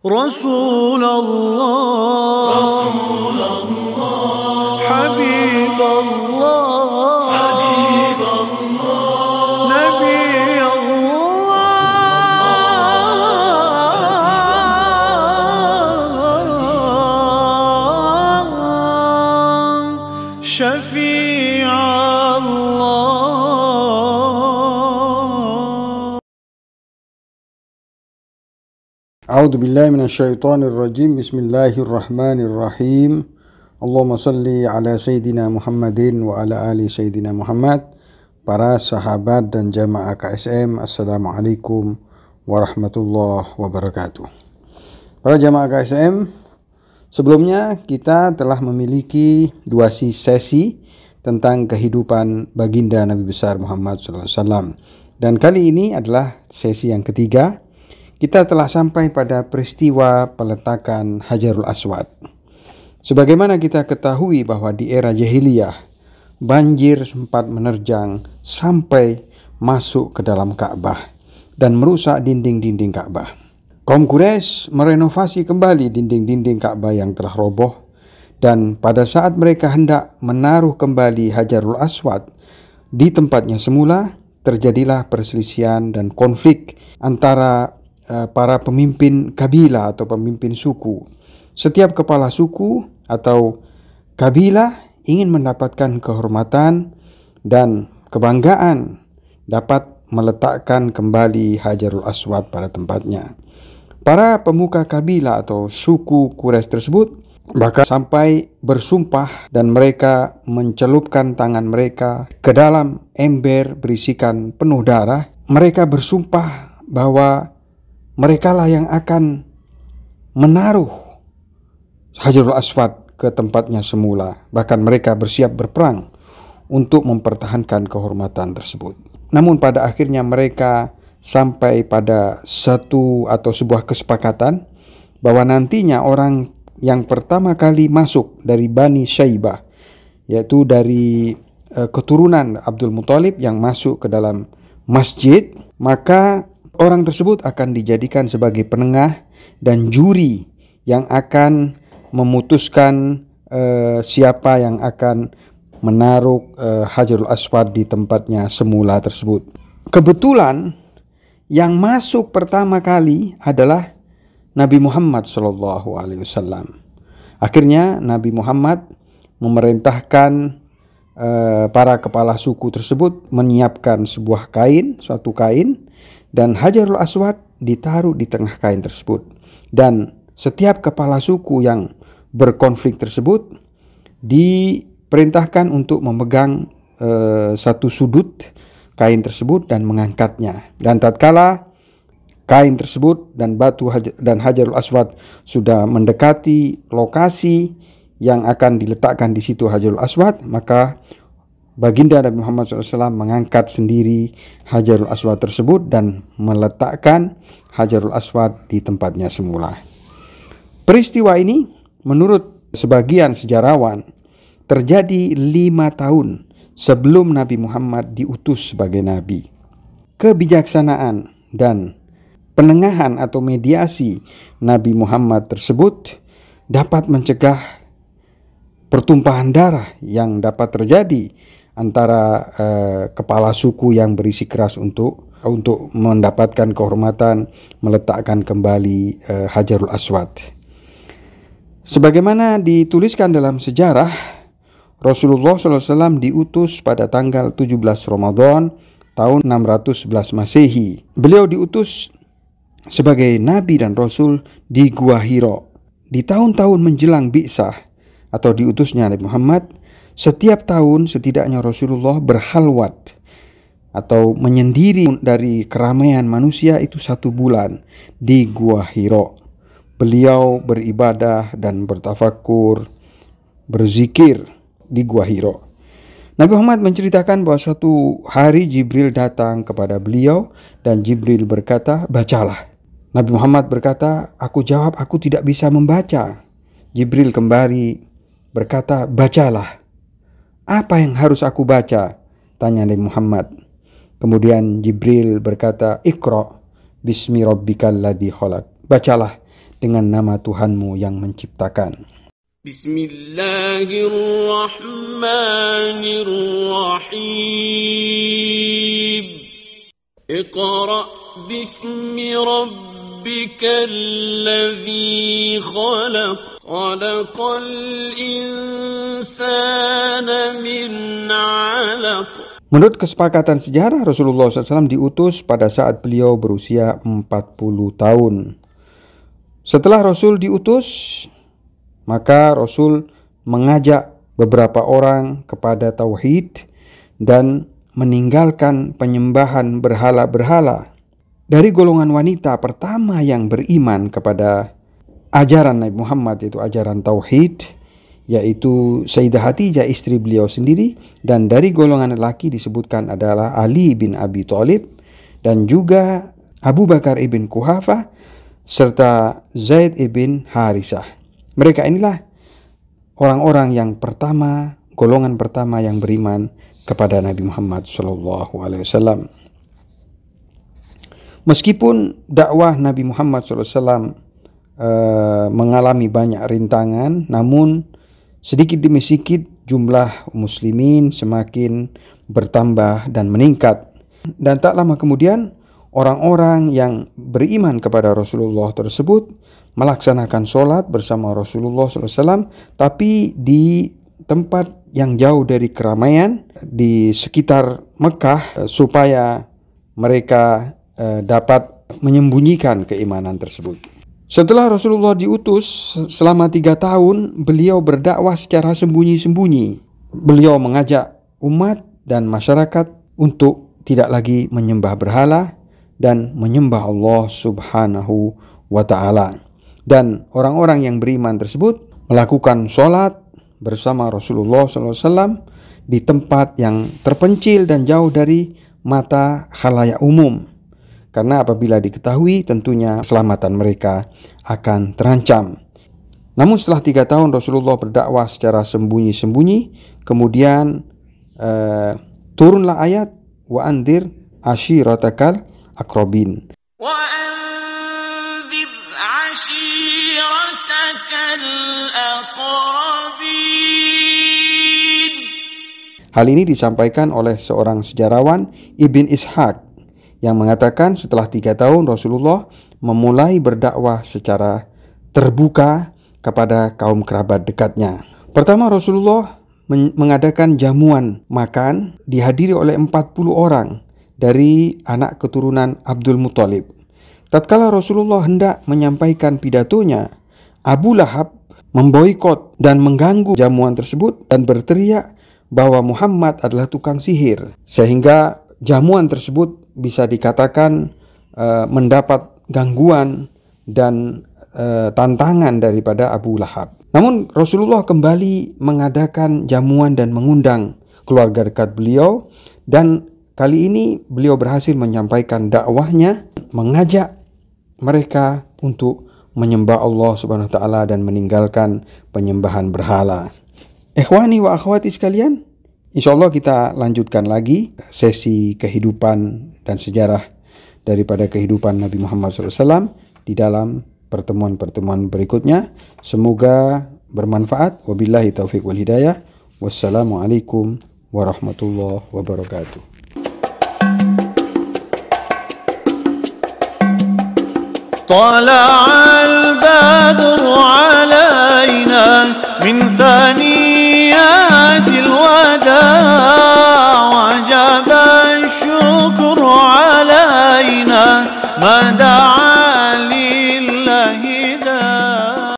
رسول الله حبيب الله نبي الله شفيع الله. A'udzu billahi minasyaitonir rajim. Bismillahirrahmanirrahim. Allahumma shalli ala sayyidina Muhammadin wa ala ali sayyidina Muhammad. Para sahabat dan jamaah KSM, Assalamualaikum warahmatullahi wabarakatuh. Para jamaah KSM, sebelumnya kita telah memiliki dua sesi tentang kehidupan baginda Nabi besar Muhammad SAW. Dan kali ini adalah sesi yang ketiga. Kita telah sampai pada peristiwa peletakan Hajarul Aswad. Sebagaimana kita ketahui bahwa di era jahiliyah, banjir sempat menerjang sampai masuk ke dalam Ka'bah dan merusak dinding-dinding Ka'bah. Kaum Quraisy merenovasi kembali dinding-dinding Ka'bah yang telah roboh, dan pada saat mereka hendak menaruh kembali Hajarul Aswad di tempatnya semula, terjadilah perselisihan dan konflik antara para pemimpin kabilah atau pemimpin suku. Setiap kepala suku atau kabilah ingin mendapatkan kehormatan dan kebanggaan dapat meletakkan kembali Hajarul Aswad pada tempatnya. Para pemuka kabilah atau suku Quraisy tersebut bahkan sampai bersumpah dan mereka mencelupkan tangan mereka ke dalam ember berisikan penuh darah. Mereka bersumpah bahwa mereka lah yang akan menaruh Hajarul Aswad ke tempatnya semula. Bahkan mereka bersiap berperang untuk mempertahankan kehormatan tersebut. Namun pada akhirnya mereka sampai pada satu atau sebuah kesepakatan bahwa nantinya orang yang pertama kali masuk dari Bani Syaibah, yaitu dari keturunan Abdul Muthalib yang masuk ke dalam masjid, maka orang tersebut akan dijadikan sebagai penengah dan juri yang akan memutuskan siapa yang akan menaruh Hajarul Aswad di tempatnya semula tersebut. Kebetulan yang masuk pertama kali adalah Nabi Muhammad SAW. Akhirnya Nabi Muhammad memerintahkan para kepala suku tersebut menyiapkan sebuah kain, suatu kain, dan Hajarul Aswad ditaruh di tengah kain tersebut. Dan setiap kepala suku yang berkonflik tersebut diperintahkan untuk memegang satu sudut kain tersebut dan mengangkatnya. Dan tatkala kain tersebut dan batu dan Hajarul Aswad sudah mendekati lokasi yang akan diletakkan di situ Hajarul Aswad, maka baginda Nabi Muhammad SAW mengangkat sendiri Hajarul Aswad tersebut dan meletakkan Hajarul Aswad di tempatnya semula. Peristiwa ini menurut sebagian sejarawan terjadi 5 tahun sebelum Nabi Muhammad diutus sebagai Nabi. Kebijaksanaan dan penengahan atau mediasi Nabi Muhammad tersebut dapat mencegah pertumpahan darah yang dapat terjadi antara kepala suku yang berisi keras untuk mendapatkan kehormatan meletakkan kembali Hajarul Aswad. Sebagaimana dituliskan dalam sejarah, Rasulullah SAW diutus pada tanggal 17 Ramadan tahun 611 Masehi. Beliau diutus sebagai Nabi dan Rasul di Gua Hiro. Di tahun-tahun menjelang Bi'tsah atau diutusnya Nabi Muhammad, setiap tahun setidaknya Rasulullah berhalwat atau menyendiri dari keramaian manusia itu 1 bulan di Gua Hiro. Beliau beribadah dan bertafakur, berzikir di Gua Hiro. Nabi Muhammad menceritakan bahwa suatu hari Jibril datang kepada beliau dan Jibril berkata, "Bacalah." Nabi Muhammad berkata, "Aku jawab, aku tidak bisa membaca." Jibril kembali berkata, "Bacalah." "Apa yang harus aku baca?" tanya Nabi Muhammad. Kemudian Jibril berkata, "Iqra bismi rabbikal ladzi khalaq." Bacalah dengan nama Tuhanmu yang menciptakan. Bismillahirrahmanirrahim. Iqra' bismi rabbikal ladzi khalaq. Khalaqal insana min 'alaq. Menurut kesepakatan sejarah, Rasulullah SAW diutus pada saat beliau berusia 40 tahun. Setelah Rasul diutus, maka Rasul mengajak beberapa orang kepada tauhid dan meninggalkan penyembahan berhala-berhala. Dari golongan wanita pertama yang beriman kepada ajaran Nabi Muhammad, yaitu ajaran tauhid, yaitu Sayyidah Khadijah, istri beliau sendiri, dan dari golongan lelaki disebutkan adalah Ali bin Abi Thalib dan juga Abu Bakar ibn Quhafah serta Zaid ibn Harisah. Mereka inilah orang-orang yang pertama, golongan pertama yang beriman kepada Nabi Muhammad SAW. Meskipun dakwah Nabi Muhammad SAW mengalami banyak rintangan, namun sedikit demi sedikit jumlah muslimin semakin bertambah dan meningkat. Dan tak lama kemudian orang-orang yang beriman kepada Rasulullah tersebut melaksanakan sholat bersama Rasulullah SAW, tapi di tempat yang jauh dari keramaian di sekitar Mekah, supaya mereka dapat menyembunyikan keimanan tersebut. Setelah Rasulullah diutus selama 3 tahun, beliau berdakwah secara sembunyi-sembunyi. Beliau mengajak umat dan masyarakat untuk tidak lagi menyembah berhala dan menyembah Allah Subhanahu wa ta'ala. Dan orang-orang yang beriman tersebut melakukan sholat bersama Rasulullah SAW di tempat yang terpencil dan jauh dari mata khalayak umum. Karena apabila diketahui, tentunya keselamatan mereka akan terancam. Namun setelah 3 tahun Rasulullah berdakwah secara sembunyi-sembunyi, kemudian turunlah ayat wa andir ashiratakal aqrabin. Wa anzir ashiratakal aqrabin. Hal ini disampaikan oleh seorang sejarawan, Ibn Ishaq, yang mengatakan setelah 3 tahun Rasulullah memulai berdakwah secara terbuka kepada kaum kerabat dekatnya. Pertama, Rasulullah mengadakan jamuan makan dihadiri oleh 40 orang dari anak keturunan Abdul Muthalib. Tatkala Rasulullah hendak menyampaikan pidatonya, Abu Lahab memboikot dan mengganggu jamuan tersebut dan berteriak bahwa Muhammad adalah tukang sihir, sehingga jamuan tersebut bisa dikatakan mendapat gangguan dan tantangan daripada Abu Lahab. Namun Rasulullah kembali mengadakan jamuan dan mengundang keluarga dekat beliau, dan kali ini beliau berhasil menyampaikan dakwahnya, mengajak mereka untuk menyembah Allah Subhanahu wa ta'ala dan meninggalkan penyembahan berhala. Ikhwani wa akhwati sekalian, insyaallah kita lanjutkan lagi sesi kehidupan dan sejarah daripada kehidupan Nabi Muhammad SAW di dalam pertemuan-pertemuan berikutnya. Semoga bermanfaat. Wabillahi taufiq wal hidayah. Wassalamualaikum warahmatullahi wabarakatuh. Tala'al badru alaina min thaniyatil wada' wajaba syukru alaina ma da'a